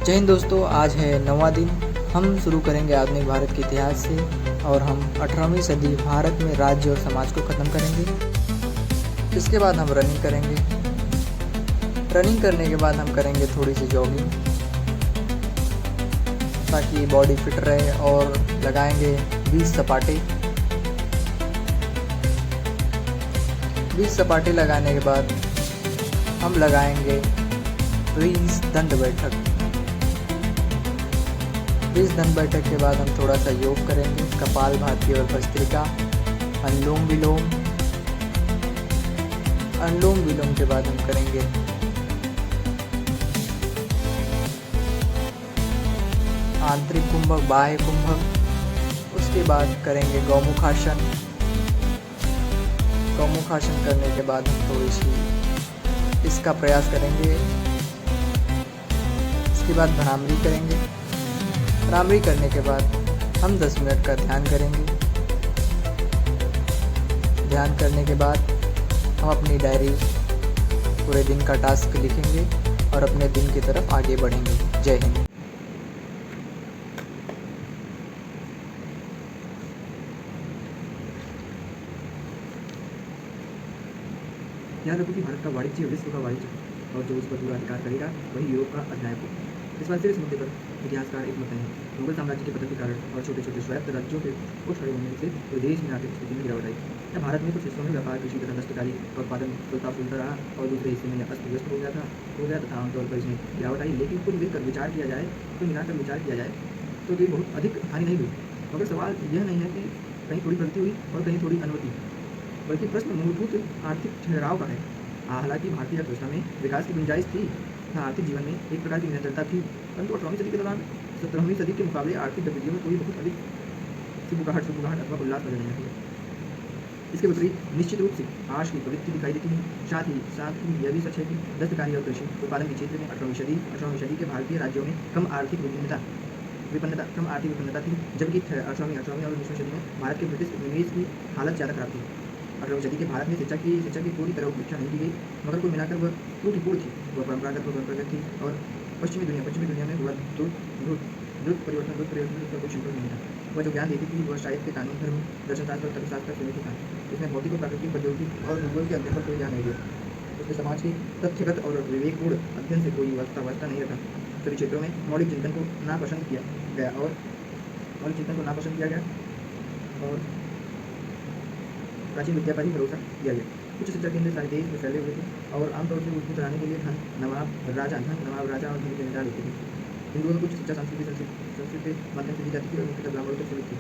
जय हिंद दोस्तों, आज है 9वां दिन। हम शुरू करेंगे आधुनिक भारत के इतिहास से और हम 18वीं सदी भारत में राज्य और समाज को ख़त्म करेंगे। इसके बाद हम रनिंग करेंगे। रनिंग करने के बाद हम करेंगे थोड़ी सी जॉगिंग ताकि बॉडी फिट रहे और लगाएंगे 20 सपाटे। 20 सपाटे लगाने के बाद हम लगाएंगे 20 दंड बैठक। 20 दंड बैठक के बाद हम थोड़ा सा योग करेंगे, कपालभाति और भस्त्रिका, अनुलोम विलोम। अनुलोम विलोम के बाद हम करेंगे आंतरिक कुंभक, बाह्य कुंभक। उसके बाद करेंगे गौमुखासन। गौमुखासन करने के बाद हम थोड़ी सी इसका प्रयास करेंगे। इसके बाद भ्रामरी करेंगे। भ्रामरी करने के बाद हम 10 मिनट का ध्यान करेंगे। ध्यान करने के बाद हम अपनी डायरी पूरे दिन का टास्क लिखेंगे और अपने दिन की तरफ आगे बढ़ेंगे। जय हिंद। याद रखो कि भारत का वाणिज्य विश्व का वाणिज्य और जो उस पर पूरा अधिकार करेगा वही यूरोप का अधिनायक होगा। इस बात से इस मुद्दे पर इतिहासकार एक मत हैं। मुगल साम्राज्य के पतन के कारण और छोटे छोटे स्वायत्त राज्यों के उठ खड़े होने से पूरे देश में आर्थिक स्थिति में गिरावट आई। या भारत में कुछ हिस्सों में व्यापार, कृषि तथा दस्तकारी का उत्पादन फूलता फूलता रहा और दूसरे हिस्से में अस्त व्यस्त हो गया तथा आमतौर पर इसमें गिरावट आई। लेकिन कुल मिलाकर विचार किया जाए तो ये बहुत अधिक हानि नहीं हुई। मगर सवाल यह नहीं है कि कहीं थोड़ी प्रगति हुई और कहीं थोड़ी अनुमति, बल्कि प्रश्न मूलभूत आर्थिक ठहराव का है। हालांकि भारतीय अर्थव्यवस्था में विकास की गुंजाइश थी तथा आर्थिक जीवन में एक प्रकार की निरंतरता थी, परंतु 18वीं सदी के दौरान 17वीं सदी के मुकाबले आर्थिक गतिविधियों में कोई बहुत अधिक सुबुगाहट अथवा उल्लास नजर नहीं आता। इसके विपरीत निश्चित रूप से आश की प्रवृत्ति दिखाई देती है। साथ ही यह भी सच है कि दस्तकारी और कृषि उत्पादन के क्षेत्र में 18वीं सदी के भारतीय राज्यों में कम आर्थिक विपन्नता थी, जबकि 18वीं और 19वीं सदी में भारत के ब्रिटिश निवेश की हालत ज़्यादा खराब थी। 18वीं सदी के भारत में शिक्षा की पूरी तरह उपेक्षा नहीं की गई, मगर कुल मिलाकर वह त्रुटिपूर्ण थी। वह परंपरागत थी और पश्चिमी दुनिया में हुआ द्रुत परिवर्तन उसका कोई शुल्क नहीं था। वह जो ज्ञान देती थी वह शायद के कानून, धर्म, दर्शनशास्त्र और तर्कशास्त्र सीमित था। इसमें भौतिक और प्राकृतिक प्रौद्योगिकी और भूगोल के अध्ययन पर कोई ध्यान नहीं दिया। उसने समाज के तथ्यगत और विवेकपूर्ण अध्ययन से कोई वास्ता नहीं रखा। सभी क्षेत्रों में मौलिक चिंतन को नापसंद किया गया और प्राचीन विद्या पर ही भरोसा किया गया। कुछ शिक्षा केंद्र सारे देश में फैले हुए थे और आमतौर से उसको चलाने के लिए धन नवाब राजा और धनी जमींदार होते थे। हिंदुओं में कुछ शिक्षा संस्कृत के माध्यम से दी जाती थी और मुख्यतः ब्राह्मणों तक सीमित थी।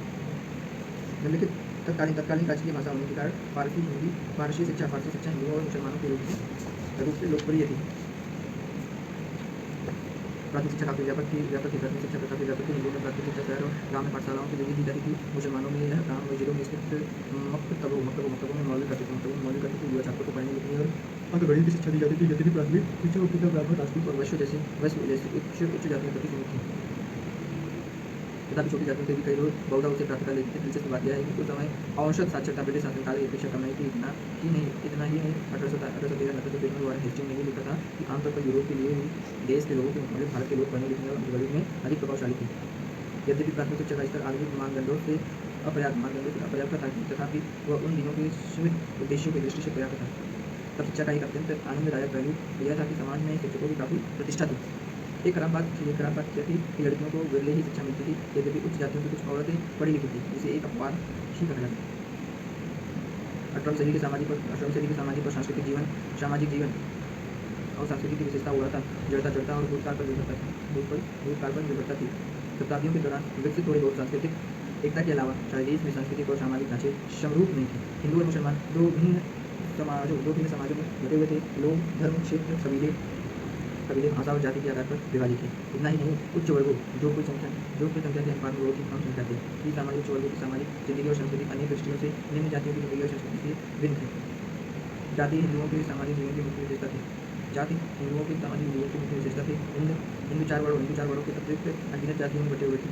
निम्नलिखित तत्कालीन राजकीय भाषा होने के कारण फारसी शिक्षा हिंदुओं और मुसलमानों के रूप से लोकप्रिय थी। प्राथमिक शिक्षा काफी व्यापक थी। प्राथमिक शिक्षा काफी व्यापक थी। हिंदुओं में प्राथमिक शिक्षा शहर और ग्राम में पाठशालाओं के जरिए दी जाती थी। मुसलमानों में यह गाँव और जिलों में स्थित मकतबों में मौलिक करते थे। युवा छात्रों को पढ़ने लिखने और अंकगणित की शिक्षा दी जाती थी। प्राथमिक शिक्षा मुख्यतः ब्राह्मण, राजपूत और वैश्य जैसे उच्च जातियों प्रति सीमित थी। तथापि छोटी जातियों से भी कई लोग बहुधा उसे प्राप्त कर लेते थे। दिलचस्प बात यह है कि उस समय औसत साक्षरता ब्रिटिश शासनकाल की अपेक्षा कम नहीं थी। इतना ही नहीं 1813 में वारेन हेस्टिंग्स ने भी लिखा था कि आमतौर पर यूरोप के लिए देश के लोगों के मुकाबले भारत के लोग पढ़ने लिखने और अंकगणित में अधिक प्रभावशाली थे। यद्यपि प्राथमिक शिक्षा का स्तर आधुनिक मानदंडों से अपर्याप्त था, तथापि वह उन दिनों के सीमित उद्देश्यों की दृष्टि से पर्याप्त था। तब शिक्षा का एक अत्यंत आनंददायक पहलू यह था कि समाज में शिक्षकों की काफ़ी प्रतिष्ठा थी। एक खराब बात यह थी कि लड़कियों को विरले ही शिक्षा मिलती थी। यद्यपि उच्च जातियों की कुछ औरतें पढ़ी लिखी थी, जिसे एक अपवाद ही कहा जाता। 18वीं सदी के सामाजिक और सांस्कृतिक जीवन और संस्कृति की विशेषता हो रहा था, जड़ता और भूतकाल पर निर्भरता थी। शताब्दियों के दौरान विकसित थोड़ी बहुत सांस्कृतिक एकता के अलावा सारे देश में सांस्कृतिक और सामाजिक ढांचे समरूप नहीं थे। हिंदू और मुसलमान दो भिन्न समाजों में बटे हुए थे। लोग धर्म, क्षेत्र, कबीले, भाषा और जाति के आधार पर विभाजित थे। इतना ही नहीं, उच्च वर्गों जो कुल संख्या के अनुपात में बहुत ही कम संख्या थे। इस सामाजिक उच्च वर्गों की सामाजिक जिंदगी और संस्कृति अनेक दृष्टियों से निम्न जातियों की जिंदगी और संस्कृति से भिन्न थी। जाति हिंदुओं के सामाजिक जीवन की मुख्य विशेषता थी। हिंदू चार वर्गों के अतिरिक्त अनगिनत जातियों में बटे हुए थे।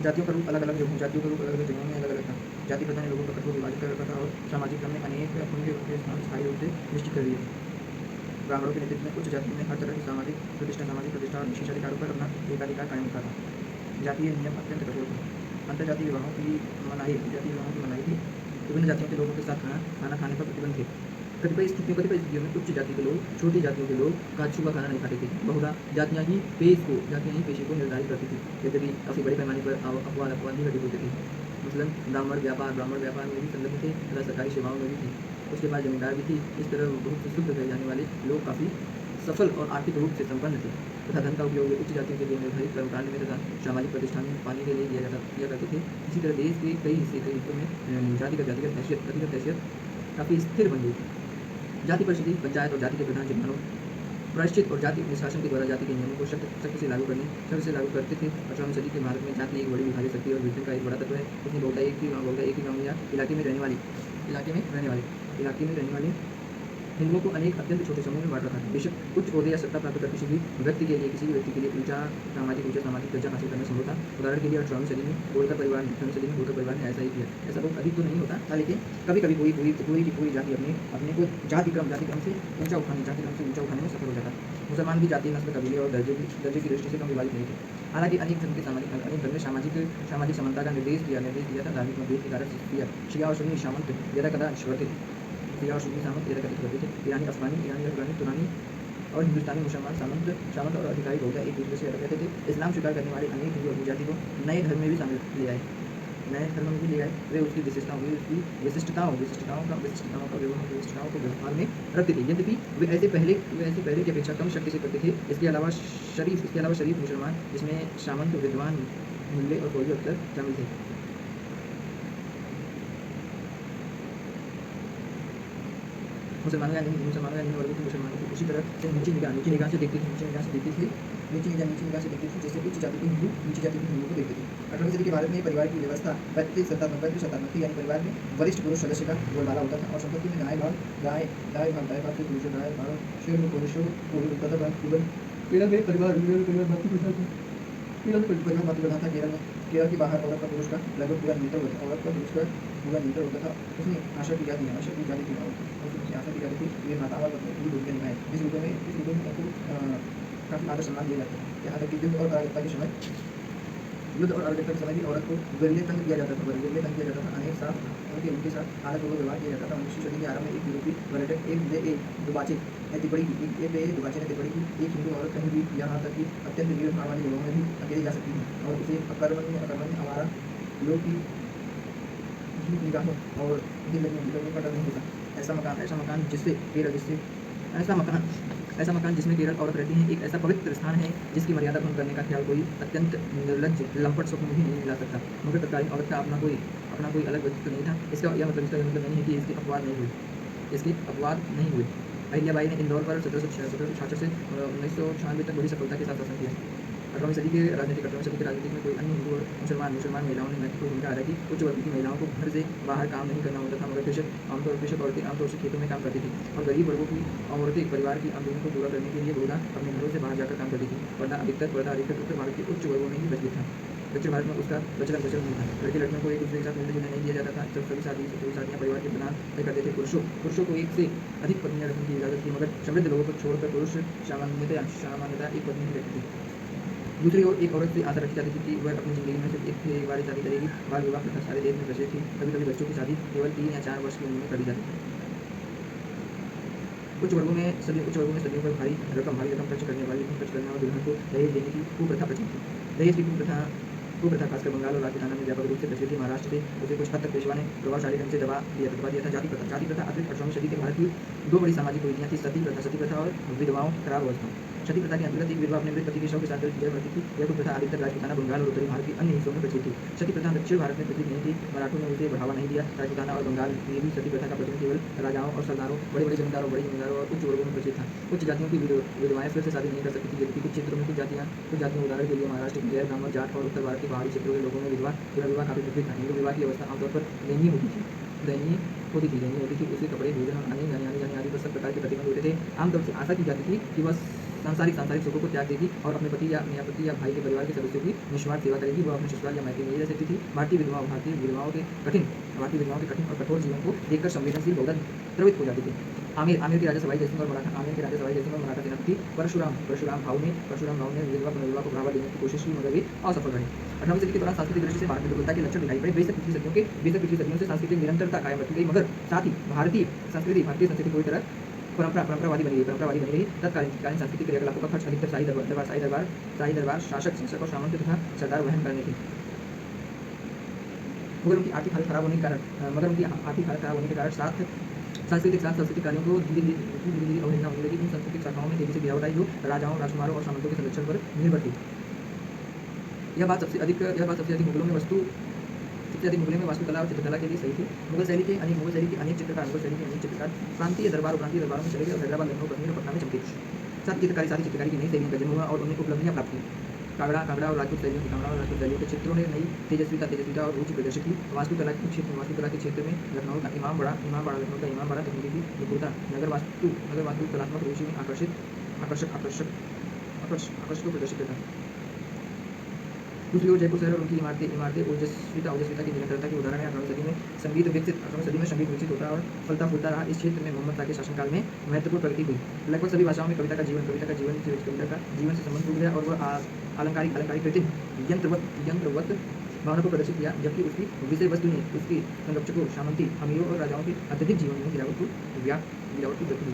जातियों का रूप अलग अलग जगहों में अलग अलग था। जाति प्रथा ने लोगों का कठोर विभाजित कर रखा था और सामाजिक क्रम में अनेक अपने स्थायी रूप से निश्चित कर दिए थे। ब्राह्मणों के नेतृत्व में उच्च जातियों ने हर तरह की सामाजिक प्रतिष्ठा और विशेष अधिकारों पर अपना एकाधिकार कायम रखा था। जातीय नियम अत्यंत कठोर थे। अंतर्जातीय विवाहों की मनाही थी। विभिन्न जातियों के लोगों के साथ खाना खाने पर प्रतिबंध थे। कतिपय स्थितियों में उच्च जाति के लोग छोटी जातियों के लोग का छुआ खाना नहीं खाते थे। बहुधा जातियाँ ही पेशे को निर्धारित करती थी। यद्यपि काफ़ी बड़े पैमाने पर अपवाद भी घटित होते थे। मसलन ब्राह्मण व्यापार में भी संलग्न थे तथा सरकारी सेवाओं में भी थे। उसके बाद जमींदार भी थी। इस तरह बहुत से शुद्ध कहे जाने वाले लोग काफ़ी सफल और आर्थिक रूप से संपन्न थे तथा धन का उपयोग उच्च जातियों के लिए निर्धारित कर्मकांड में तथा सामाजिक प्रतिष्ठान में पाने के लिए किया करते थे। इसी तरह देश के कई हिस्सों में जातिगत हैसियत काफ़ी स्थिर बन गई थी। जाति परिषद पंचायत और जाति के प्रधान जुर्मानों प्रायश्चित और जाति शासन के द्वारा जाति के नियमों को सख्ती से लागू करते थे। 18वीं सदी के भारत में जाति एक बड़ी विभाज्य शक्ति और विघटन का एक बड़ा तत्व है। इसने बहुधा एक ही गाँव या इलाके में रहने वाले हिंदुओं को अनेक अत्यंत छोटे समूह में बांट रखा था। बेशक उच्च ओहदे या सत्ता प्राप्त कर किसी भी व्यक्ति के लिए ऊंचा सामाजिक दर्जा हासिल करना संभव था। उदाहरण के लिए 18वीं सदी में होलकर परिवार ने ऐसा ही किया। ऐसा बहुत अधिक तो नहीं होता था, लेकिन कभी कभी पूरी जाति अपने को जाति क्रम से ऊंचा उठाने में सफल हो जाता। मुसलमान भी जाति, नस्ल, कबीले और दर्जे की दृष्टि से कम विभाजित नहीं थे। हालांकि अनेक धर्म ने सामाजिक समानता का निर्देश दिया था। धार्मिक मतभेद के कारण शिया और सुन्नी सामंत करते थे। ईरानी, अफगानी, तुरानी और हिंदुस्तानी मुसलमान सामंत और अधिकारी बहुधा एक दूसरे से अलग रहते थे। इस्लाम स्वीकार करने वाले अनेक हिंदू अपनी जाति को नए धर्म में भी शामिल ले आए। वे उसकी विशिष्टताओं को व्यवहार में रखते थे। यद्यपि वे ऐसे पहले की अपेक्षा कम शक्ति से करते थे। इसके अलावा शरीफ मुसलमान, जिसमें सामंत, विद्वान, मुल्ले और फौजी अफसर शामिल थे। मुसलमानों या निम्न वर्गों के मुसलमानों को उसी तरह से नीची निगाह से देखती थी जैसे उच्च जाति के हिंदू नीची जाति के हिंदुओं को देखते थे। 18वीं सदी के भारत में परिवार की व्यवस्था 35-57 थी। यानी परिवार में वरिष्ठ पुरुष सदस्य का बोलबाला होता था और संपत्ति में दाएं भाग से पुरुषों, दाएं भाग शेर में पुरुषों को होता था। केरल में परिवार मातृप्रधान था। केरल के बाहर औरत का पुरुष का लगभग पूरा नियंत्रण होता था। उसने आशा की जाति थी वे माता और पत्नी की भूमिका निभाए। इस रूप में उनको काफ़ी आदर सम्मान दिया जाता है। यहाँ तक कि युद्ध और अराजकता के समय भी औरत को गरिले तंग किया जाता था। उनके साथ आदरपूर्वक व्यवहार किया जाता था। 19वीं सदी के आरंभ में एक यूरोपीय पर्यटक एक दुबाचे ने टिप्पणी की एक हिंदू औरत कहीं भी, यहाँ तक कि अत्यंत भीड़ भाड़ वाली जगहों में भी अकेले जा सकती है और उसे अकर्मण्य आवारा लोग की निगाहों और दिल लगने का डर नहीं होता। ऐसा मकान जिसमें केरल औरत रहती है एक ऐसा पवित्र स्थान है जिसकी मर्यादा भंग करने का ख्याल कोई अत्यंत निर्लज्ज लंपट स्वप्न भी नहीं मिला सकता। मगर तत्कालीन औरत का अपना कोई अलग व्यक्तित्व नहीं था। इसका यह मतलब नहीं है कि इसके अपवाद नहीं हुए। अहिल्याबाई ने इंदौर पर 1766 से 1996 तक बड़ी सफलता के साथ शासन किया। 18वीं सदी के राजनीतिक में कोई अन्य हिंदू और मुसलमान महिलाओं ने महत्वपूर्ण भूमिका अदा की। उच्च वर्ग की महिलाओं को घर से बाहर काम नहीं करना होता था, मगर कृषक औरतें आमतौर से खेतों में काम करती थी और गरीब वर्गों की औरतें परिवार की आमदनी को पूरा करने के लिए बहुधा अपने घरों से बाहर जाकर काम करती थी। पर्दा अधिकतर उत्तर भारत के उच्च वर्गों में ही प्रचलित था। दक्षिण भारत में उसका प्रचलन नहीं था। लड़कियों को एक दूसरे के साथ मिलने जुलने नहीं दिया जाता था। सभी शादियाँ परिवार के प्रधान तय करते थे। पुरुषों को एक से अधिक पत्नियाँ रखने की इजाज़त थी, मगर समृद्ध लोगों को छोड़कर पुरुष सामान्यतः एक पत्नी ही रखते थे। दूसरी ओर एक औरत से आशा रखी जाती थी कि वह अपनी ज़िंदगी में सिर्फ एक बार शादी करेगी। बाल विवाह प्रथा सारे देश में प्रचलित थी। कभी बच्चों की शादी केवल 3 या 4 वर्ष की उम्र में कर दी जाती थी। उच्च वर्गों में सदियों पर भारी रकम खर्च करने और दुल्हन को दहेज देने की कुप्रथा प्रचलित थी। दहेज की कुप्रथा खासकर बंगाल और राजस्थान में व्यापक रूप से प्रचलित थी। महाराष्ट्र से उसे कुछ हद तक पेशवा ने प्रभावशाली ढंग से दबा दिया था। जाति प्रथा अतिरिक्त 18वीं सदी के भारत की 2 बड़ी सामाजिक कुरीतियाँ थी, सती प्रथा और विधवाओं खराब अवस्था। सती प्रथा के अंतर्गत एक विधवा अपने मृत पति के शव के साथ किया करती थी। यह प्रथा अधिकतर राजपूताना, बंगाल और उत्तरी भारत के अन्य हिस्सों में प्रचलित थी। सती प्रथा दक्षिण भारत में प्रचलित नहीं थी। मराठों ने उसे बढ़ावा नहीं दिया। राजपूताना और बंगाल में भी सती प्रथा का प्रचलन केवल राजाओं और सरदारों, बड़े जमींदारों और उच्च वर्गों में प्रचलित था। उच्च जातियों की विधवाएं फिर से शादी नहीं कर सकती थी, जबकि कुछ क्षेत्रों में कुछ जातियाँ उदाहरण के लिए महाराष्ट्र के गैर ब्राह्मण, जाट और उत्तर भारत के पहाड़ी क्षेत्रों के लोगों में पुनर्विवाह काफी प्रचलित था। हिंदू विवाह की अवस्था आमतौर पर दयनीय होती थी। उसके कपड़े, भोजन और आने जाने आदि पर सब प्रकार के प्रतिबंध होते थे। आमतौर से आशा की जाती थी कि वह सांसारिक सुखों को त्याग देगी और अपने पति या भाई के परिवार के सदस्यों की निस्वार्थ सेवा करेगी। वह अपने ससुराल या मायके में नहीं रह सकती थी। भारतीय विधवाओं के कठिन और कठोर जीवन को देखकर संवेदनशील बहुधा द्रवित हो जाती थी। आमेर के राजा सवाई जयसिंह और मराठा सेनापति परशुराम भाऊ ने विधवा पुनर्विवाह को बढ़ावा देने की कोशिश की मगर वे असफल रहे। 18वीं सदी के दौरान सांस्कृतिक दृष्टि से भारत में दुर्बलता के लक्षण दिखाई पड़े। 20 पिछली सदियों से सांस्कृतिक निरंतरता कायम रखी गई, मगर साथ ही भारतीय संस्कृति पूरी तरह परंपरावादी बनी रही। तत्कालीन सांस्कृतिक क्रियाकलापों का खर्च अधिकतर शाही दरबार शासक और सामंत तथा सरदार वहन करने थे। मगर उनकी आर्थिक हालत खराब होने के कारण सांस्कृतिक कार्यों को धीरे धीरे अवहेलना होने लगी। इन सांस्कृतिक शाखाओं में तेजी से गिरावट आई जो राजाओं, राजकुमारों और सामंतों के संरक्षण पर निर्भर थी। यह बात सबसे अधिक मुगलों में वास्तुकला और चित्रकला के लिए सही थी। मुगल शैली के अनेक चित्रकार प्रांतीय दरबारों में चले गए और हैदराबाद, लखनऊ, कश्मीर और पटना में चमके। साथ ही चित्रकारी की नई शैलियों का जन्म हुआ और उन्हें उपलब्धियां प्राप्त हुई। कांगड़ा और राजपूत शैलियों के चित्रों ने नई तेजस्विता और रुचि प्रदर्शित की। वास्तुकला के क्षेत्र में लखनऊ का इमामबाड़ा तकनीकी की निपुणता नगर वास्तु कलात्मक रुचि में आकर्षक को प्रदर्शित करता। दूसरी ओर जयपुर शहर और उनकी इमारतें ओजस्विता की निरंतरता के उदाहरण है। 18वीं सदी में संगीत विकसित होता और फलता फूलता रहा। इस क्षेत्र में मोहम्मद शाह के शासनकाल में महत्वपूर्ण प्रगति हुई। लगभग सभी भाषाओं में कविता का जीवन से संबंध जुड़ गया और वह अलंकारिक कृत्रिम यंत्रवत भावना को प्रदर्शित किया, जबकि उसकी विषय वस्तु ने उसके संरक्षकों, सामंती, अमीरों और राजाओं के अत्यधिक जीवन में गिरावट को दर्ज दी।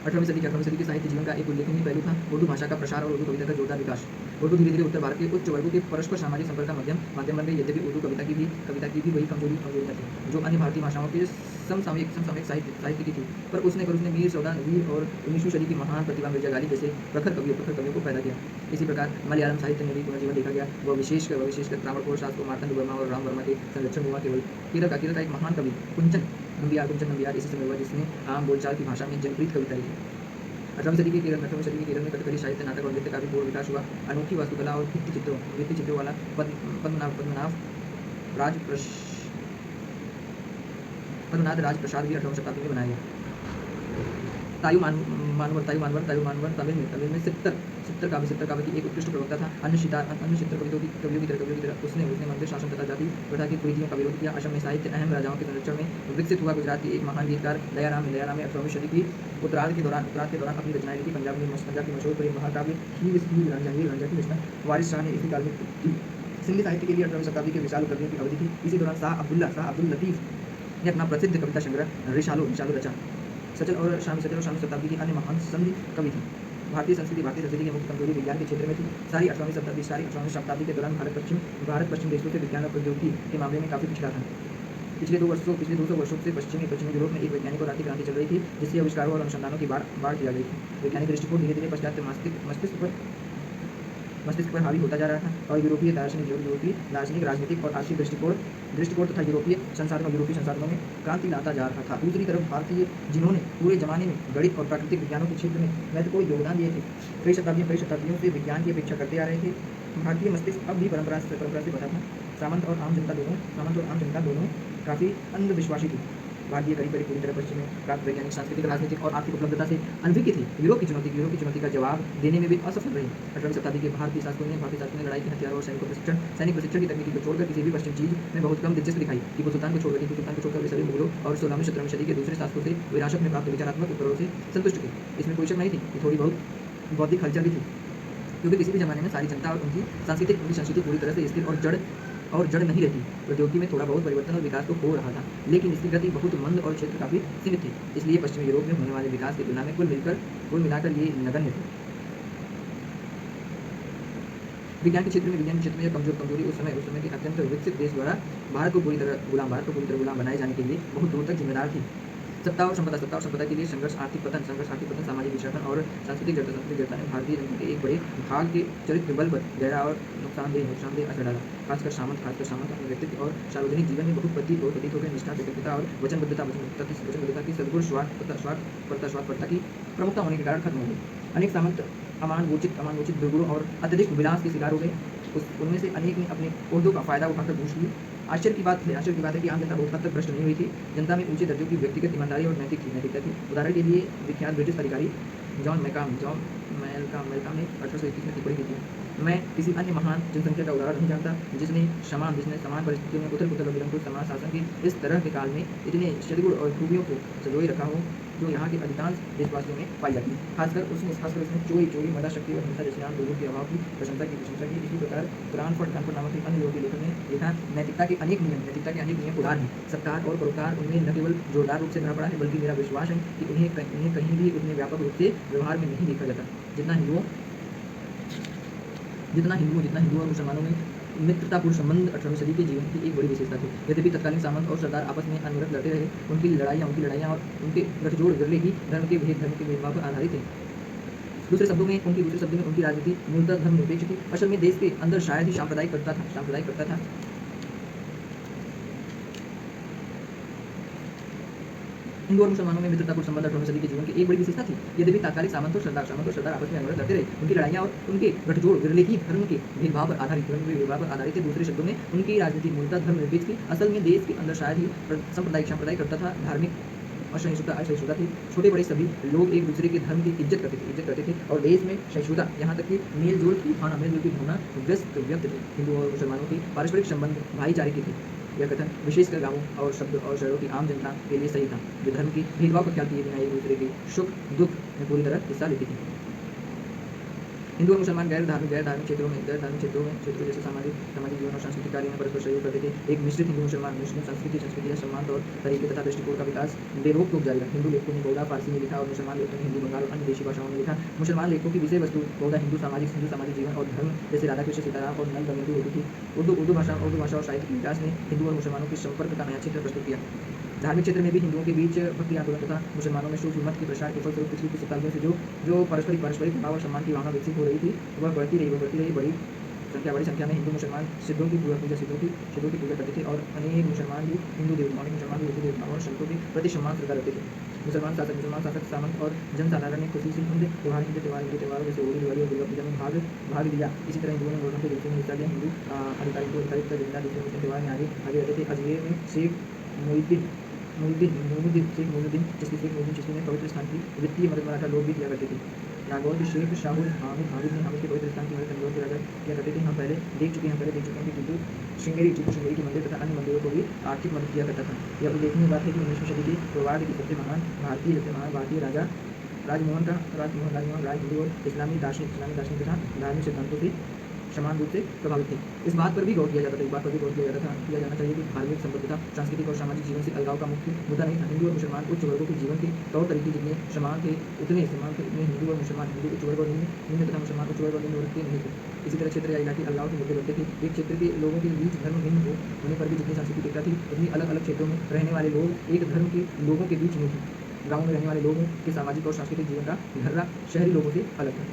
18वीं सदी के साहित्य जीवन का एक उल्लेखनीय पहलू था उर्दू भाषा का प्रसार और उर्दू कविता का जोरदार विकास। उर्दू धीरे धीरे उत्तर भारत के उच्च वर्गों के परस्पर सामाजिक संपर्क का माध्यम बन गई। यद्यपि उर्दू कविता की भी वही कमजोरियां थी जो अन्य भारतीय भाषाओं के समसामयिक साहित्य की थी, पर उसने मीर सौदा नज़ीर और 19वीं सदी की महान प्रतिभा मिर्जा गालिब जैसे प्रखर कवियों को पैदा किया। इसी प्रकार मलयालम साहित्य में भी पुनर्जीवन देखा गया। वह विशेषकर त्रावणकोर शासकों मार्तंड वर्मा और राम वर्मा के संरक्षण हुआ। केवल केरल का एक महान कवि कुंचन नंबियार इसी समय हुआ, जिसने आम बोलचाल की भाषा में जनप्रिय कविता लिखी। 18वीं सदी के केरल में कथकली साहित्य, नाटक और नृत्य का भी पूर्ण विकास हुआ। अनोखी वास्तुकला और भित्ति चित्रों वाला पद्मनाभ राजप्रसाद भी 18वीं शताब्दी में बनाया गया। तायु मानवर तमिल में सित्तर काव्य की एक उत्कृष्ट प्रवक्ता था। अन्य चित्र कवियों की तरह उसने मंदिर शासन तथा जाति प्रथा की कुरीतियों का विरोध किया। असम में साहित्य अहम राजाओं के संरक्षण में विकसित हुआ। गुजरात के एक महान गीतकार दयाराम ने 18वीं सदी की उत्तरार्ध के दौरान अपनी रचनाएं लिखी। पंजाब की मशहूर प्रेम महाकाव्य हीर रांझा की रचना वारिस शाह ने इसी काल में की। सिंधी साहित्य के लिए 18वीं शताब्दी के विशाल उपलब्धियों की अवधि थी। इसी दौरान शाह अब्दुल लतीफ ने अपना प्रसिद्ध कविता संग्रह रिशालो रचा। सचल और शामी शताब्दी की अन्य महान संधि कवि थी। भारतीय संस्कृति की मुख्य कमजोरी विज्ञान के क्षेत्र में थी। सारी 18वीं शताब्दी के दौरान भारत पश्चिम देशों से विज्ञान और प्रौद्योगिकी के मामले में काफी पिछड़ा था। पिछले 200 वर्षों से पश्चिमी यूरोप में एक वैज्ञानिक और आर्थिक क्रांति चल रही थी, जिससे आविष्कारों और अनुसंधानों की बाढ़ की जा रही थी। वैज्ञानिक दृष्टिकोण धीरे धीरे पाश्चात्य मस्तिष्क पर हावी होता जा रहा था और यूरोपीय दार्शनिक राजनीतिक और आर्थिक दृष्टिकोण तथा यूरोपीय संसाधनों में क्रांति लाता जा रहा था। दूसरी तरफ भारतीय, जिन्होंने पूरे जमाने में गणित और प्राकृतिक विज्ञानों के क्षेत्र में महत्वपूर्ण योगदान दिए थे, कई शताब्दियों से विज्ञान की अपेक्षा करते आ रहे थे। भारतीय मस्तिष्क अब भी परंपरा से बता था। सामंत और आम जनता दोनों काफ़ी अंधविश्वासी थी। भारतीय करीब पूरी तरह पश्चिम में प्राप्त वैज्ञानिक, सांस्कृतिक, राजनीतिक और आर्थिक उपलब्धता से अनभिज्ञ थी। यूरोप की चुनौती का जवाब देने में भी असफल रही। 18वीं शताब्दी के भारतीय शासकों ने लड़ाई के हथियारों और सैनिक प्रशिक्षण की तकनीकी को छोड़कर किसी भी पश्चिम चीज में बहुत कम दिलचस्पी दिखाई। टीपू सुल्तान को छोड़कर वे सभी मुगलों और 16वीं सदी के दूसरे शासकों से विरासत में प्राप्त विचारात्मक उत्तरों से संतुष्ट थे। इसमें कोई शक नहीं थी कि थोड़ी बहुत बौद्धिक हलचल भी थी, क्योंकि किसी भी जमाने में सारी जनता और उनकी संस्कृति पूरी तरह से स्थिर और जड़ नहीं रहती। प्रौद्योगिकी में थोड़ा बहुत परिवर्तन और विकास तो हो रहा था, लेकिन इसकी गति बहुत मंद और क्षेत्र काफ़ी सीमित थी। इसलिए पश्चिमी यूरोप में होने वाले विकास की तुलना में कुल मिलाकर ये नगण्य थे। विज्ञान के क्षेत्र में यह कमजोरी उस समय के अत्यंत विकसित देश द्वारा भारत को पूरी तरह गुलाम बनाए जाने के लिए बहुत दूर तक जिम्मेदार थी। सत्ता और संपदा के लिए संघर्ष, आर्थिक पतन, सामाजिक विषादन और सांस्कृतिक जड़ता ने भारतीय जनता के एक बड़े भाग के चरित्र बल पर गहरा और नुकसानदेह असर डाला। खासकर सामंत अपने व्यक्तित्व और सार्वजनिक जीवन में बहुत प्रतीक होकर निष्ठा, कृतज्ञता और वचनबद्धता की सद्गुण स्वार्थपरता की प्रमुखता होने के कारण खत्म हो गई। अनेक सामंत अमानवोचित दुर्गुणों और अत्यधिक विलास के शिकार हो गए। उनमें से अनेक ने अपने ओहदों का फायदा उठाकर घूस ली। आश्चर्य की बात है कि आम जनता बहुत हद तक भ्रष्ट नहीं हुई थी। जनता में ऊंचे दर्जों की व्यक्तिगत ईमानदारी और नैतिकता थी। उदाहरण के लिए विख्यात ब्रिटिश अधिकारी जॉन मैल्कम ने 1821 में टिप्पणी की थी। मैं किसी अन्य महान जनसंख्या का उदाहरण नहीं जानता जिसने समान परिस्थितियों में उथल-पुथल और निरंकुश समान शासन के इस तरह के काल में इतने सद्गुण और खूबियों को संजोए रखा हो जो यहाँ के अधिकांश देशवासियों में पाई जाती है। खासकर उसने चोरी, मदा शक्ति और हिंसा जैसे आम लोगों के अभाव की प्रशंसा की। इसी प्रकार क्रानफोर्ड नामक एक अन्य यूरोपीय लेखक ने लिखा, नैतिकता के अनेक नियम उदार हैं। सत्कार और परोपकार उनमें न केवल जोरदार रूप से भरा पड़ा है, बल्कि मेरा विश्वास है कि उन्हें कहीं भी उतने व्यापक रूप से व्यवहार में नहीं देखा जाता जितना हिंदुओं और मुसलमानों में मित्रतापूर्ण संबंध 18वीं सदी के जीवन की एक बड़ी विशेषता थी। यद्यपि तत्कालीन सामंत और सरदार आपस में अनवरत लड़ते रहे, उनकी लड़ाइयाँ और उनके गठजोड़ विरले ही धर्म के भेदभाव पर आधारित थे। दूसरे शब्दों में उनकी राजनीति मूलतः धर्मनिरपेक्ष थी। असल में देश के अंदर शायद ही सांप्रदायिक करता था। हिंदू और मुसलमानों में मित्रतापूर्ण संबंध 18वीं सदी के जीवन की एक बड़ी विशेषता थी। यद्यपि तात्कालिक सामंत और सरदार आपस में अनवरत लड़ते रहे, उनकी लड़ाइयाँ और उनके गठजोड़ विरले ही धर्म के भेदभाव पर आधारित थे। दूसरे शब्दों में उनकी राजनीति मूलतः धर्मनिरपेक्ष थी। असल में देश के अंदर शायद ही सांप्रदायिक करता था। धार्मिक असहिष्णुता थी। छोटे बड़े सभी लोग एक दूसरे के धर्म की इज्जत करते थे और देश में सहिष्णुता, यहाँ तक कि मेलजोल की भावना व्यक्त थे। हिंदू और मुसलमानों के पारस्परिक संबंध भाईचारे के थे। यह कथन विशेषकर गांवों और शहरों की आम जनता के लिए सही था, जो धर्म की भेदभाव का ख्याल किए बिना एक दूसरे के सुख दुख में पूरी तरह हिस्सा लेती थी। हिंदू और मुसलमान गैर धार्मिक क्षेत्रों जैसे सामाजिक जीवन और सांस्कृतिक कार्यों में परस्पर सहयोग करते थे। एक मिश्रित हिंदू मुसलमान संस्कृति या सम्मान और तरीके तथा दृष्टिकोण का विकास बेरोक जारी रहा। हिंदू लेखकों ने बहुधा फारसी में लिखा और मुसलमान लेखकों ने हिंदी, बंगाल और अन्य देशी भाषाओं में लिखा। मुसलमान लेखकों की विषय वस्तु बहुधा हिंदू सामाजिक जीवन और धर्म जैसे राधा कृष्ण, सीताराम और नल दमयंती होती थी। उर्दू भाषा और साहित्य के विकास ने हिंदू और मुसलमानों के संपर्क का नया क्षेत्र प्रस्तुत किया। धार्मिक क्षेत्र में भी हिंदुओं के बीच भक्ति आंदोलन तथा मुसलमानों में सूफी मत के प्रसार के फलस्वरूप पिछली कुछ शताब्दियों से जो पारस्परिक भाव और सम्मान की भावना विकसित हो रही थी, वह बढ़ती रही। बड़ी संख्या में हिंदू मुसलमान सिद्धों की पूजा करते थे और अनेक मुसलमान भी हिंदू देवताओं और संतों के प्रति सम्मान श्रद्धा रखते थे। मुसलमान शासक सामंत और जनसाधारण ने खुशी से हिंदू त्योहारों जैसे होली, दिवाली और दुर्गा पूजा में भाग लिया। इसी तरह हिंदुओं ने मुल्कों के जलसे में हिस्सा लिया। हिंदू आधिकारिक दूसरे मुस्लिम त्योहार में आगे रहते थे। अजमेर में शेख मोइनुद्दीन चिश्ती ने पवित्र स्थान की वित्तीय मदद मराठा लोग भी किया करते थे। नागौर के शेख शाहुल हामिद के पवित्र स्थान की मदद इंदौर के राजा किया करते थे। हम पहले देख चुके हैं कि टीपू श्रृंगेरी के मंदिर तथा अन्य मंदिरों को भी आर्थिक मदद किया करता था। यह उल्लेखनीय बात है कि 19वीं सदी के पूर्वार्ध के सबसे महान भारतीय राजा राजमोहन राय हिंदू और इस्लामी दार्शनिक तथा धार्मिक सिद्धांतों से समान रूप से प्रभावित थे। इस बात पर भी गौर किया जाना चाहिए कि धार्मिक संबद्धता सांस्कृतिक और सामाजिक जीवन से अलगाव का मुख्य मुद्दा नहीं था। हिंदू और मुसलमान उच्च वर्गों के जीवन के तौर तरीके जितने समान थे उतने हिंदू उच्च वर्ग और निम्न तथा मुसलमान उच्च वर्ग और निम्न वर्ग के नहीं थे। इसी तरह क्षेत्र या इलाके अलगाव के मुद्दे बढ़ते थे। एक क्षेत्र के लोगों के बीच धर्म भिन्न होने पर भी जितनी सांस्कृतिक एकता थी, उतनी अलग अलग क्षेत्रों में रहने वाले लोग एक धर्म के लोगों के बीच नहीं थे। गाँव में रहने वाले लोगों के सामाजिक और सांस्कृतिक जीवन का ढर्रा शहरी लोगों से अलग था।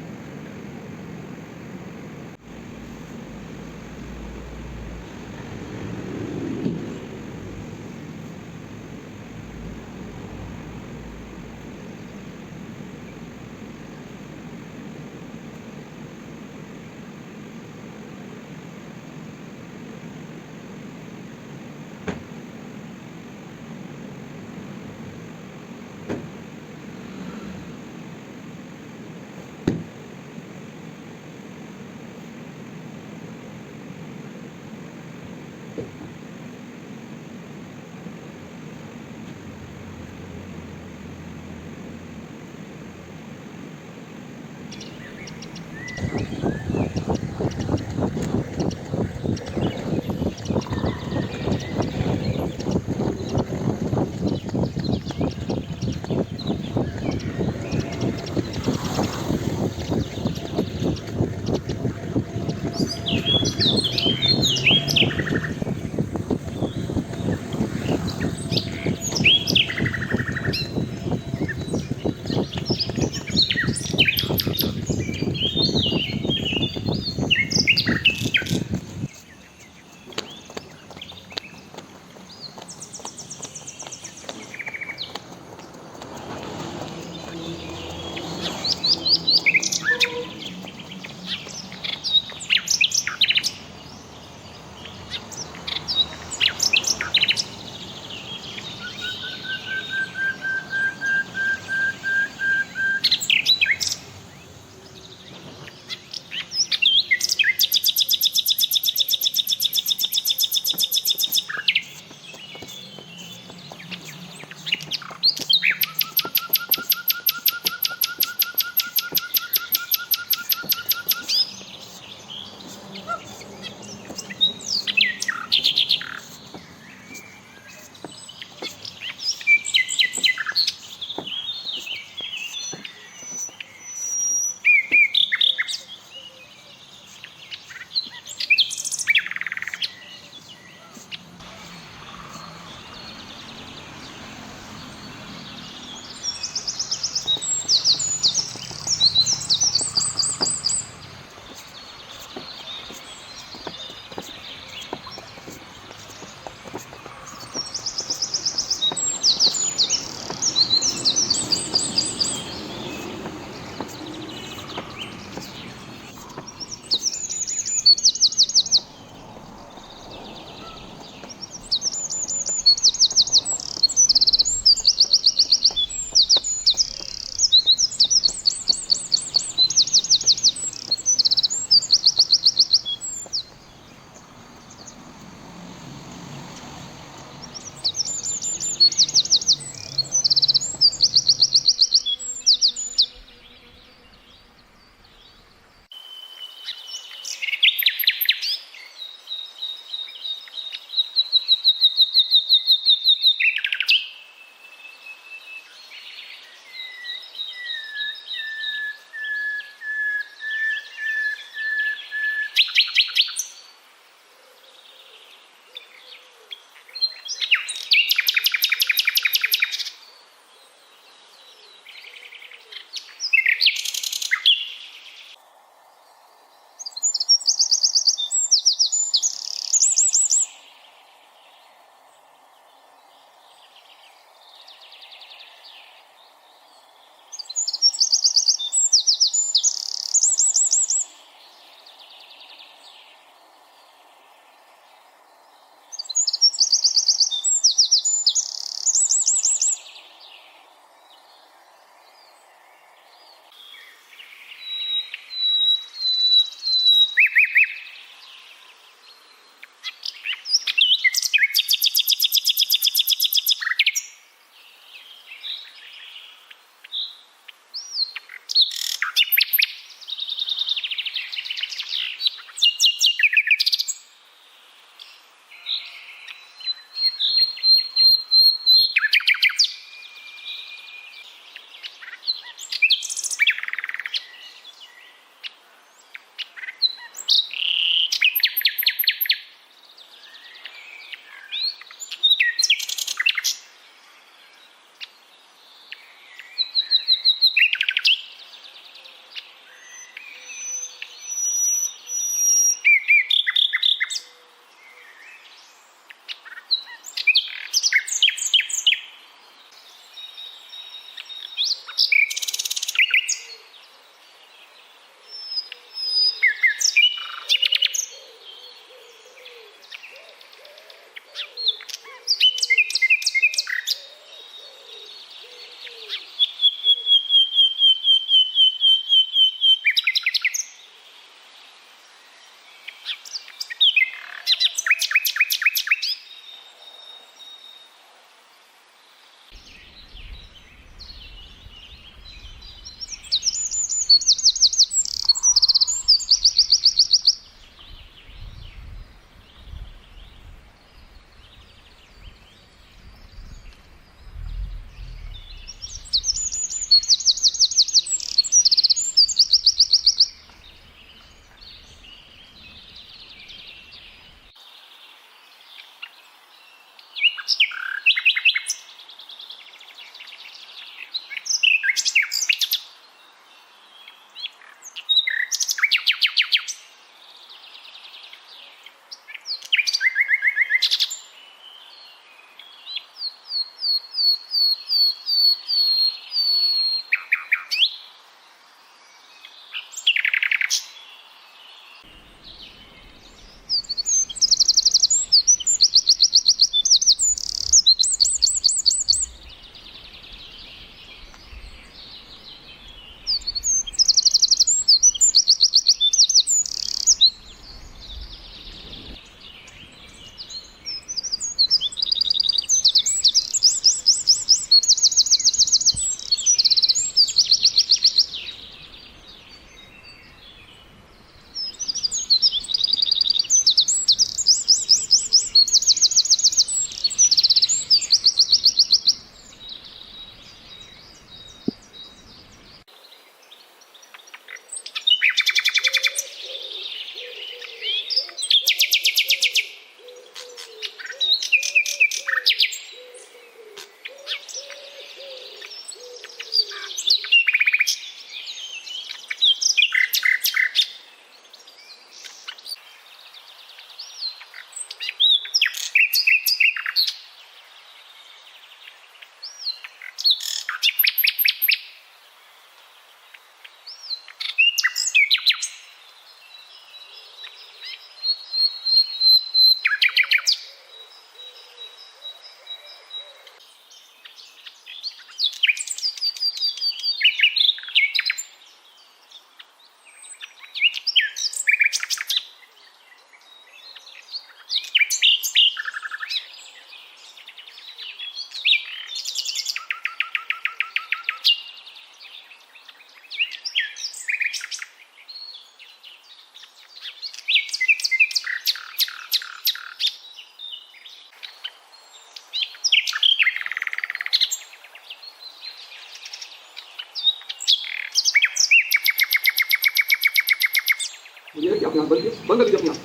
ये है कि अपने हाथ बंद कीजिए, बंद कर लीजिए अपने हाथ,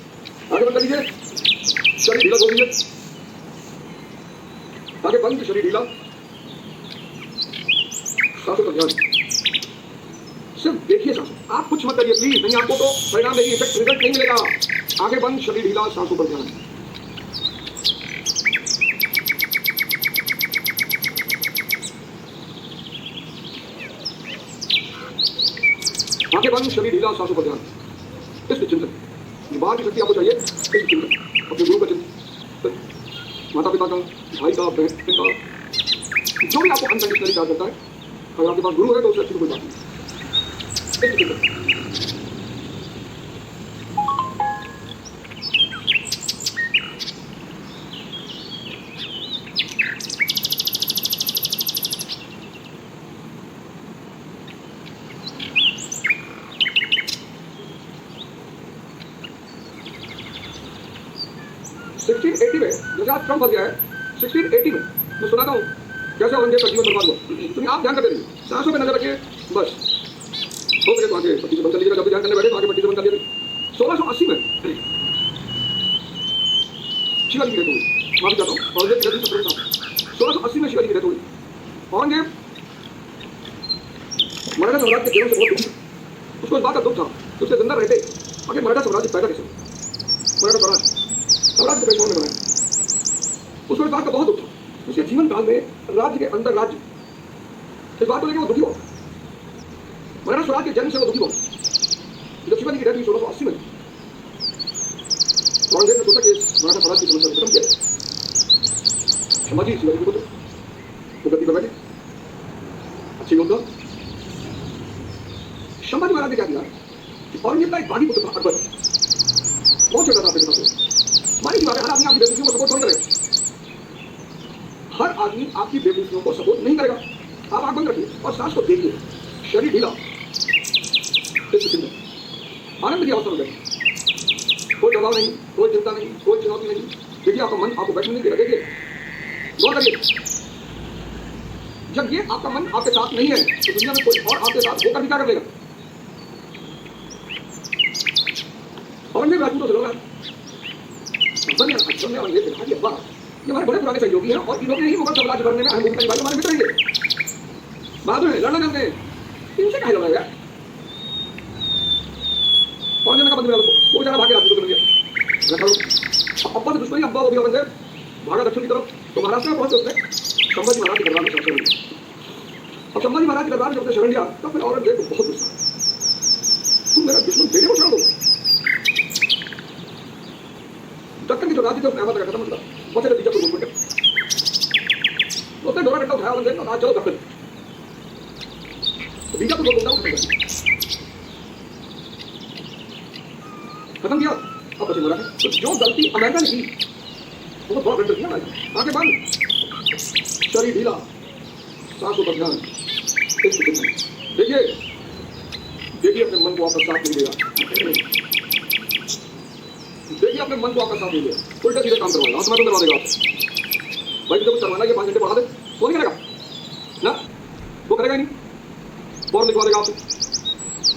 आगे बंद कर लीजिए, शरीर ढीला छोड़ दीजिए, आगे बंद, शरीर ढीला, सांसों पर ध्यान, सिर्फ देखिए सांसों, आप कुछ मत करिए प्लीज, नहीं आपको तो परिणाम देगी, इफेक्ट रिजल्ट नहीं मिलेगा। आगे बंद, शरीर ढीला, सांसों पर ध्यान, आगे बंद, शरीर ढीला, सांसों पर ध्यान। इसके चिंतन, बाहर की शक्ति आपको चाहिए, इसके चिंतन, अपने गुरु का चिंतन, माता पिता का, भाई का, बहन का, जो भी आपको अनकंडीशनली प्यार करता है, अगर आपके पास गुरु है तो उससे अच्छी कोई बात नहीं। इसके चिंतन, 1680 में जैसे आज ट्रम्प फंस गया है, 1680 में मैं सुनाता हूँ कैसे औरंगजेब का जीवन बर्बाद हुआ। तो आप ध्यान करते रहिए, सांसों पे नजर रखिए, बस हो सके तो आगे पट्टी से बंद कर लीजिएगा, जब भी ध्यान करने बैठे तो आगे पट्टी से बंद कर लीजिए। 1680 में शिवाजी की डेथ हुई, माफी चाहता हूँ, औरंगजेब 1680 में शिवाजी की डेथ हुई। औरंगजेब मराठा साम्राज्य के जन्म से बहुत दुखी, उसको इस बात का दुख था उसके जिंदा रहते आखिर मराठा साम्राज्य पैदा कैसे, मराठा साम्राज्य के कौन ने बनाया, उसको इस बात का बहुत दुख था। उसके जीवन काल में राज्य के अंदर राज्य इस बात को लेकर वो दुखी हुआ, मराठा स्वराज के जन्म से वो दुखी हुआ। जब शिवाजी की डेथ हुई 1680 में, औरंगजेब ने सोचा कि मराठा स्वराज की समस्या को खत्म किया। संभाजी शिवाजी के पुत्र वो गद्दी पर बैठे, अच्छी योद्धा। संभाजी महाराज ने क्या किया कि औरंगजेब का एक बागी पुत्र था अकबर, बहुत छोटा था अपने पिता से। मानी की बात है, हर आदमी आपकी बेवकूफियों को सपोर्ट नहीं करेगा, हर आदमी आपकी बेवकूफियों को सपोर्ट नहीं करेगा। आप आंख बंद रखिए और सांस को देखिए, शरीर ढीला, आनंद की अवस्था में बैठिए, कोई दबाव नहीं, कोई चिंता नहीं, कोई चुनौती नहीं। देखिए आपका मन आपको बैठने नहीं देगा, देखिए गौर करिए। जब ये आपका मन आपके साथ नहीं है तो दुनिया में कोई और आपके साथ होकर भी क्या कर लेगा। औरंगजेब राजपूतों से लड़ा, ये हमारे बड़े पुराने सहयोगी हैं और इन्होंने ही मुगल साम्राज्य भरने में अहम भूमिका निभाई, हमारे मित्र हैं, बहादुर हैं, लड़ना जानते हैं, इनसे कहे लड़ा गया। औरंगजेब का बंद मिला वो बेचारा भागे राजपूतों से मिल गया। अब्बा से दुश्मनी, अब्बा वो भी औरंगजेब भागा दक्षिण की तरफ, तो महाराष्ट्र में पहुंचे उसने संभाजी महाराज के दरबार में शरण लिया। अब संभाजी महाराज के दरबार में जब उसने शरण लिया तब फिर औरंगजेब को बहुत गुस्सा, तुम मेरा दुश्मन बेटे को शरण दो। दक्कन की जो राज्य थे उसने अहमद का खत्म कर बचे थे बीजापुर घूम के, उसने डोरा डंडा उठाया औरंगजेब का, कहा चलो दक्कन, तो बीजापुर को खत्म किया। अब बचे मराठे, तो जो गलती अमेरिका ने की वो बहुत गलती किया। आगे बंद, शरीर ढीला, सांसों पर ध्यान। देखिए देखिए अपने मन को वापस साथ नहीं देगा, देखिए अपने मन को आपका साथ नहीं देगा, उल्टा सीधे काम करवाएगा, आत्मा तो करवा देगा आपको। भाई जब कुछ करवाना है 5 घंटे पढ़ा दे, वो नहीं करेगा ना, वो करेगा नहीं, फॉर्म लिखवा देगा आपको,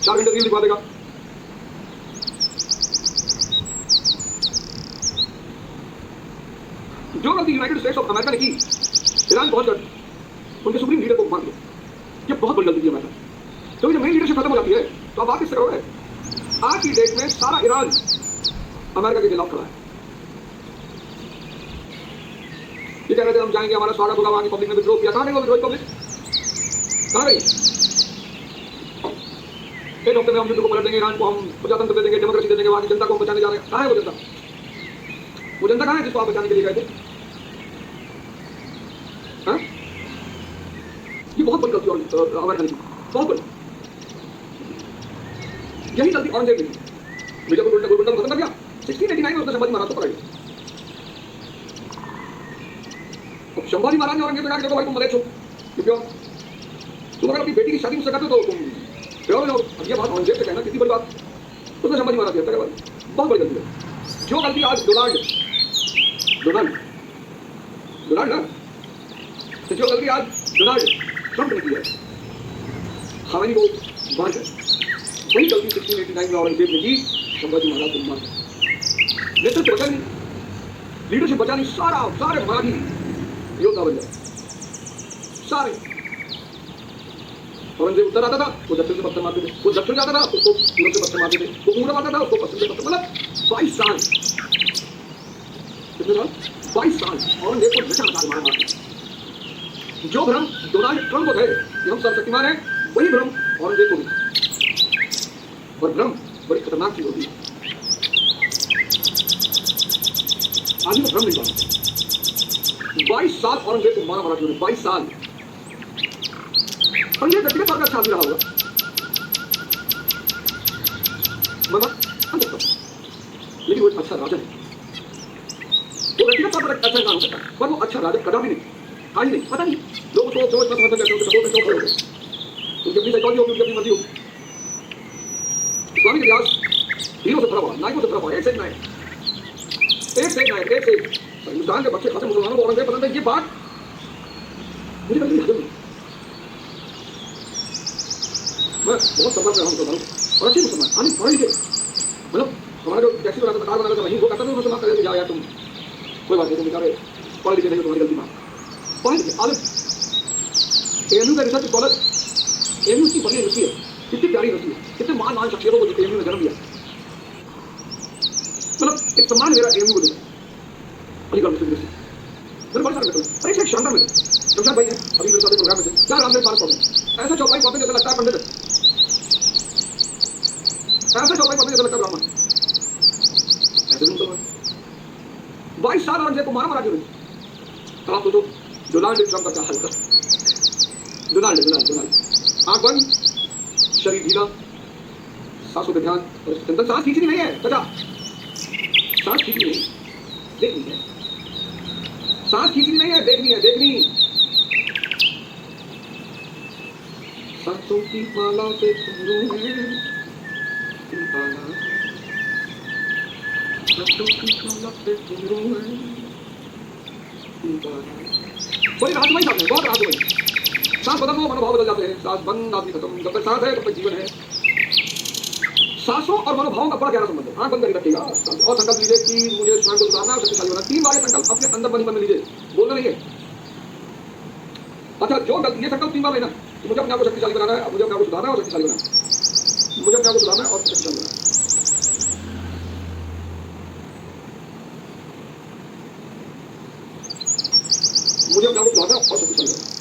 4 घंटे रील लिखवा देगा। जो गलती यूनाइटेड स्टेट्स ऑफ अमेरिका ने की ईरान पहुंचकर उनके सुप्रीम लीडर को मार दिया, ये बहुत बड़ी गलती थी अमेरिका, क्योंकि जब मेन लीडरशिप खत्म हो जाती है तो आप बात किससे करोगे। आज की डेट में सारा ईरान अमेरिका के खिलाफ खड़ा है। ये कह रहे थे हम जाएंगे, हमारा स्वागत होगा, वहां की पब्लिक ने विद्रोह किया, कहां गई वो विद्रोही पब्लिक, कहां गई। एक हफ्ते में हम युद्ध को पलट देंगे, ईरान को हम प्रजातंत्र दे देंगे, डेमोक्रेसी दे देंगे, वहां की जनता को हम बचाने जा रहे हैं। कहां है वो जनता, वो जनता कहां है जिसको आप बचाने के लिए गए थे। हाँ? ये बहुत बड़ी गलती और अमेरिका ने की, बहुत बड़ी। यही गलती औरंगजेब ने की, बीजापुर गोलकुंडा को खत्म कर दिया। 1689 में उसने संभाजी महाराज को पकड़ लिया। अब संभाजी महाराज ने औरंगजेब से कहा कि भाई तुम मरे छो, क्यों तुम अगर अपनी बेटी की शादी मुझसे करते हो तो तुम प्योर हो। अब ये बात औरंगजेब से कहना कितनी बड़ी बात, उसने संभाजी महाराज की हत्या करवा दी, बहुत बड़ी गलती है। जो गलती आज डोनाल्ड ना, जो गलती आज डोनाल्ड ट्रंप ने की है, खामनी को बांध है, वही गलती 1689 में औरंगजेब ने की संभाजी महाराज को मान नेतृत्व बचा नहीं, लीडरशिप बचा नहीं, सारे मराठी योद्धा बन गए सारे। औरंगजेब उत्तर आता था, वो दक्षिण से पत्थर मारते थे, वो दक्षिण जाता था उसको पूर्व से पत्थर मारते थे, वो पूर्व आता था उसको पश्चिम से पत्थर, मतलब 22 साल, कितने साल? 22 साल औरंगजेब को नशा बता मारा। जो भ्रम डोनाल्ड ट्रंप को थे कि हम सर्वशक्तिमान हैं, वही भ्रम औरंगजेब को भी, और भ्रम बड़ी खतरनाक चीज होती है। आदमी को भ्रम नहीं पाता। 22 साल औरंगजेब को मारा मराठियों ने, 22 साल। और ये व्यक्तिगत तौर पर अच्छा आदमी रहा होगा, लेकिन वो एक अच्छा राजा है। वो व्यक्तिगत तौर पर अच्छा इंसान हो सकता है, पर वो अच्छा राजा कदा भी नहीं, आज नहीं, पता नहीं लोग तो समझ करते हैं, उनके सपोर्ट में क्यों खड़े होते हैं, उनकी अपनी साइकोलॉजी होगी, उनकी अपनी मर्जी होगी। इस्लामिक इतिहास हीरो से भरा हुआ, नायकों से भरा हुआ, एक से नायक, हिंदुस्तान के बच्चे खाते मुसलमानों को औरंगजेब पसंद है, ये बात मुझे कभी हजम नहीं। मैं बहुत संपर्क में रहा हूँ और अच्छे मुसलमान, आने पढ़े लिखे, मतलब हमारा जो टैक्सी बनाता था, कार बनाता था, नहीं वो कहता था मुसलमान करेंगे, जाओ यार तुम कोई बात नहीं, तुम बेचारे पढ़े लिखे नहीं, तुम्हारी गलती माफ, पढ़े लिखे आलिम। एएमयू का रिसर्च स्कॉलर, एएमयू की बड़ी यूनिवर्सिटी है, कितनी प्यारी यूनिवर्सिटी है, कितने महान शख्सियतों को एएमयू ने जन्म दिया, मतलब एक सम्मान मेरा एएमयू को देता अलीगढ़ मुस्लिम यूनिवर्सिटी, मेरे बड़े सारे मित्र, अरे एक शानदार मित्र शमशाद भाई है, अभी मेरे साथ प्रोग्राम में थे, क्या रामदेव पारस पढ़े, ऐसा चौपाई पढ़ते जैसा लगता है पंडित, ऐसा चौपाई पढ़ते जैसा लगता है ब्राह्मण, ऐसे मुसलमान। 22 साल औरंगजेब को मारा मराठियों ने। तो आप सोचो डोनाल्ड ट्रंप का क्या हाल था, डोनाल्ड आंख बंद, शरीर ढीला, सांसों पे ध्यान, और चिंतन, सांस खींचनी नहीं है बेटा, सांस खींचनी नहीं, देखनी है, सांस खींचनी नहीं है, देखनी है, देखनी। सांसों की माला से घुंघरू है, सांसों की माला से घुंघरू है, बड़ी रहस्यमयी बात है, बहुत रहस्यमयी। सांस बदल लो, मनोभाव बदल जाते हैं, सांस बंद आदमी खत्म, जब तक सांस है तब तक जीवन है। सांसों और मनोभावों का बड़ा गहरा संबंध है। आंख बंद करके रखिएगा और संकल्प लीजिए कि मुझे स्वयं को सुधारना है, शक्तिशाली बनना। 3 बार ये संकल्प अपने अंदर मन ही मन में लीजिए, बोलना नहीं है। अच्छा, जो गलती, ये संकल्प 3 बार लेना, मुझे अपने आप को शक्तिशाली बनाना है, मुझे अपने आप को सुधारना है और शक्तिशाली बनाना है, मुझे अपने आप को सुधारना है और शक्तिशाली बनाना है। मुझे अपने आप को सुधारना है और शक्तिशाली बनाना है।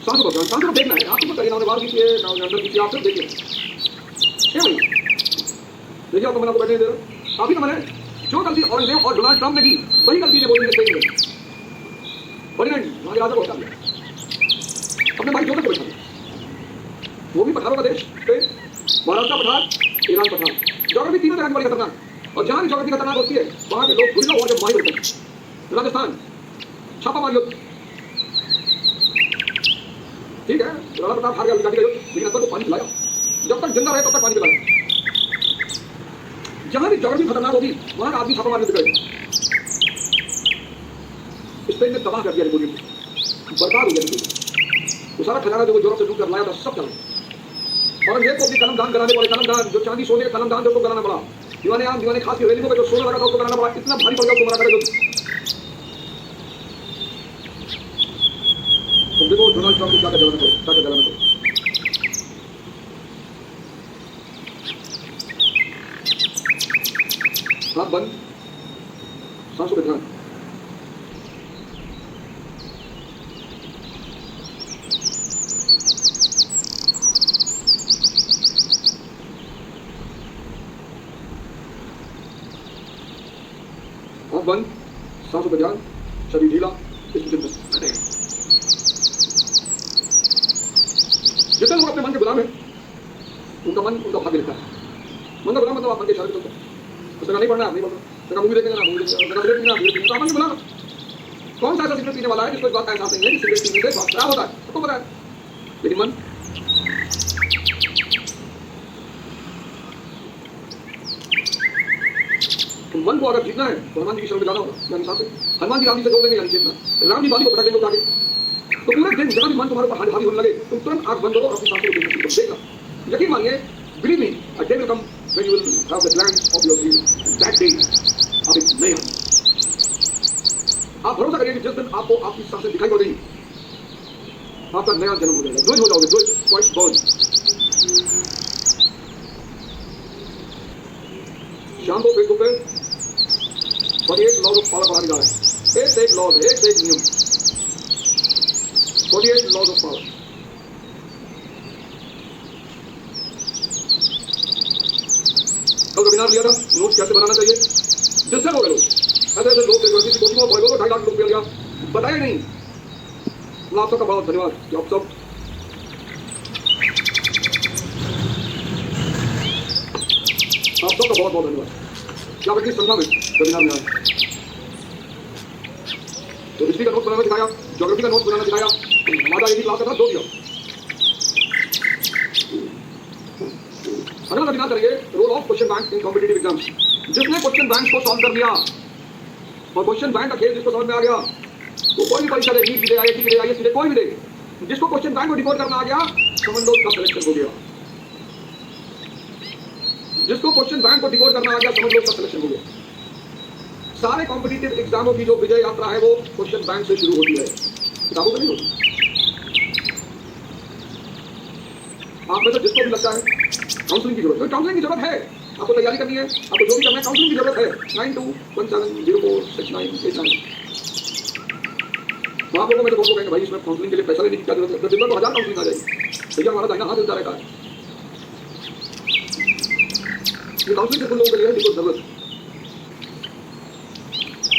सांसों को देखना है, आपको करिए, ना बाहर खींचिए ना अंदर खींचिए, आप सिर्फ देखिए। देखिए आपको मैंने आपको बैठने दे रहा, काफी मैंने जो गलती औरंगजेब और डोनाल्ड ट्रंप ने की, वही गलती ने बोली सही है। परिणाम वहां के राजा को हटा दिया, अपने भाई जोधपुर को बैठा दिया, वो भी पठारों का देश, महाराष्ट्र पठार, ईरान पठार, ज्योग्राफी तीनों तरह की बड़ी खतरनाक। और जहां भी ज्योग्राफी खतरनाक होती है वहां के लोग गुरिल्ला वॉर के माहिर होते हैं। राजस्थान छापामार युद्ध, ठीक है, राणा प्रताप हार गया, लेकिन अकबर को पानी पिलाया, जब तक जिंदा रहे तब तक पानी पिलाया। जहां भी ज्योग्राफी खतरनाक होगी वहां का आदमी छापामार युद्ध करेगा। स्पेन ने तबाह कर दिया नेपोलियन को, बर्बाद हो गया नेपोलियन। वो सारा खजाना जो यूरोप से लूट कर लाया था सब चला। औरंगजेब को भी कलमदान कराने पड़े, कलमदान जो चांदी सोने का कलमदान जो उसको कराना पड़ा, दीवाने आम दीवाने खास की रेलिंगों पे जो सोना लगा था उसको कराना पड़ा, इतना भारी पड़ गया उसको मरा करेगा। तुम देखो डोनाल्ड ट्रंप को क्या जलाना पड़े, क्या जलाना पड़े। हाथ बंद, सांसों पे ध्यान। हाथ बंद, सांसों पे ध्यान, शरीर ढीला, जितने लोग अपने मन के गुलाम हैं, उनका मन उनका भाग्य लिखता है। मन का गुलाम मतलब आप मन के इशारे पे चलते हैं, उसका नहीं पढ़ना है, नहीं पढ़ना, मूवी देखेंगे ना, मूवी देखेंगे, सिगरेट पीना, सिगरेट पीना, तो मन के गुलाम। कौन सा ऐसा सिगरेट पीने वाला है जिसको इस बात का एहसास नहीं है कि सिगरेट पीने से स्वास्थ्य खराब होता है, सबको पता है, लेकिन मन वन को अगर जीतना है तो हनुमान जी की शरण में जाना होगा, यानी सांसें। हनुमान जी राम जी से जोड़ देंगे, यानी चेतना। राम जी बाली को पटक देंगे उठा के। तो पूरे दिन जहाँ भी मन तुम्हारे ऊपर हावी होने लगे, तुम तुरंत आंख बंद करो और अपनी सांसों को देखना। यकीन मानिए, believe me, a day will come when you will have the gland of your dream. That day आप एक नए हैं। आप भरोसा करिए कि जिस दिन आपको आपकी सांसें दिखाई पड़ रही, आपका नया जन्म हो जाएगा। द्विज हो जाओगे, द्विज, ट्वाइस बॉर्न। शाम को फेसबुक पे 48 लॉज ऑफ पावर पढ़ाने जा रहे हैं। एक से एक लॉज, एक से एक नियम। 48 लॉज ऑफ पावर। कल वेबिनार लिया था, नोट्स कैसे बनाना चाहिए। जिससे हो गए लोग, ऐसे ऐसे लोग यूनिवर्सिटी कोचिंग में 2.5 लाख रुपया लिया, बताया नहीं। आप सबका बहुत धन्यवाद कि आप सब सबका बहुत बहुत धन्यवाद कि आप इतनी संख्या में वेबिनार में आए। तो हिस्ट्री का नोट्स बनाना सिखाया, ज्योग्राफी का नोट्स बनाना सिखाया, माता एक ही क्लास का था, 2 दिया। अगला वेबिनार करेंगे role of question bank in competitive exams. जिसने क्वेश्चन बैंक को सॉल्व कर लिया और क्वेश्चन बैंक का खेल जिसको समझ में आ गया, तो कोई भी परीक्षा दे, नीट भी दे, आईआईटी भी दे, आईएएस भी दे, कोई भी दे, जिसको क्वेश्चन बैंक को डिकोड करना आ गया, समझ लो उसका सिलेक्शन हो गया। जिसको क्वेश्चन बैंक को डिकोड करना आ गया, समझ लो उसका सिलेक्शन हो गया। सारे कॉम्पिटिटिव एग्जामों की जो विजय यात्रा है वो क्वेश्चन बैंक से शुरू होती है, किताबों से नहीं होती। आप में से जिसको भी लगता है काउंसलिंग की जरूरत है, काउंसलिंग की जरूरत है, आपको तैयारी करनी है, आपको जो भी करना है, काउंसलिंग की जरूरत है। 9217046989। तो आप लोगों में तो बहुत लोग कहेंगे भाई इसमें काउंसलिंग के लिए पैसा लेने की क्या जरूरत है, दिन में तो 1000 काउंसलिंग आ जाएगी। भैया हमारा दाहिना हाथ हिलता रहता है। ये काउंसलिंग सिर्फ उन लोगों के लिए है जिनको जरूरत है।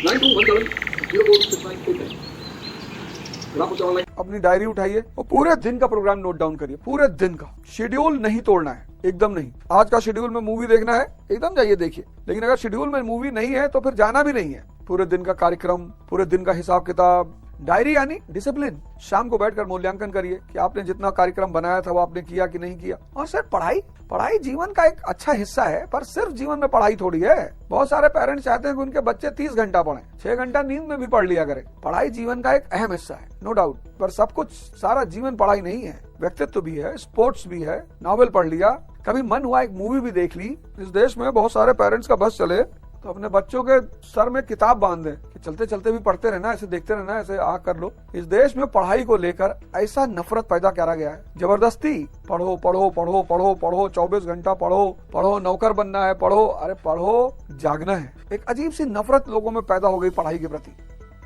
9217046989। अपनी डायरी उठाइए और पूरे दिन का प्रोग्राम नोट डाउन करिए, पूरे दिन का। शेड्यूल नहीं तोड़ना है, एकदम नहीं। आज का शेड्यूल में मूवी देखना है, एकदम जाइए देखिए, लेकिन अगर शेड्यूल में मूवी नहीं है तो फिर जाना भी नहीं है। पूरे दिन का कार्यक्रम, पूरे दिन का हिसाब किताब, डायरी यानी डिसिप्लिन। शाम को बैठकर मूल्यांकन करिए कि आपने जितना कार्यक्रम बनाया था वो आपने किया कि नहीं किया। और सर पढ़ाई जीवन का एक अच्छा हिस्सा है, पर सिर्फ जीवन में पढ़ाई थोड़ी है। बहुत सारे पेरेंट्स चाहते हैं कि उनके बच्चे 30 घंटा पढ़ें, 6 घंटा नींद में भी पढ़ लिया करें। पढ़ाई जीवन का एक अहम हिस्सा है, नो डाउट, पर सब कुछ, सारा जीवन पढ़ाई नहीं है। व्यक्तित्व भी है, स्पोर्ट्स भी है, नॉवेल पढ़ लिया, कभी मन हुआ एक मूवी भी देख ली। इस देश में बहुत सारे पेरेंट्स का बस चले तो अपने बच्चों के सर में किताब बांध दें कि चलते चलते भी पढ़ते रहना, ऐसे देखते रहना, ऐसे आग कर लो। इस देश में पढ़ाई को लेकर ऐसा नफरत पैदा करा गया है, जबरदस्ती पढ़ो पढ़ो पढ़ो पढ़ो पढ़ो, 24 घंटा पढ़ो पढ़ो, नौकर बनना है पढ़ो। अरे पढ़ो, जागना है। एक अजीब सी नफरत लोगों में पैदा हो गई पढ़ाई के प्रति।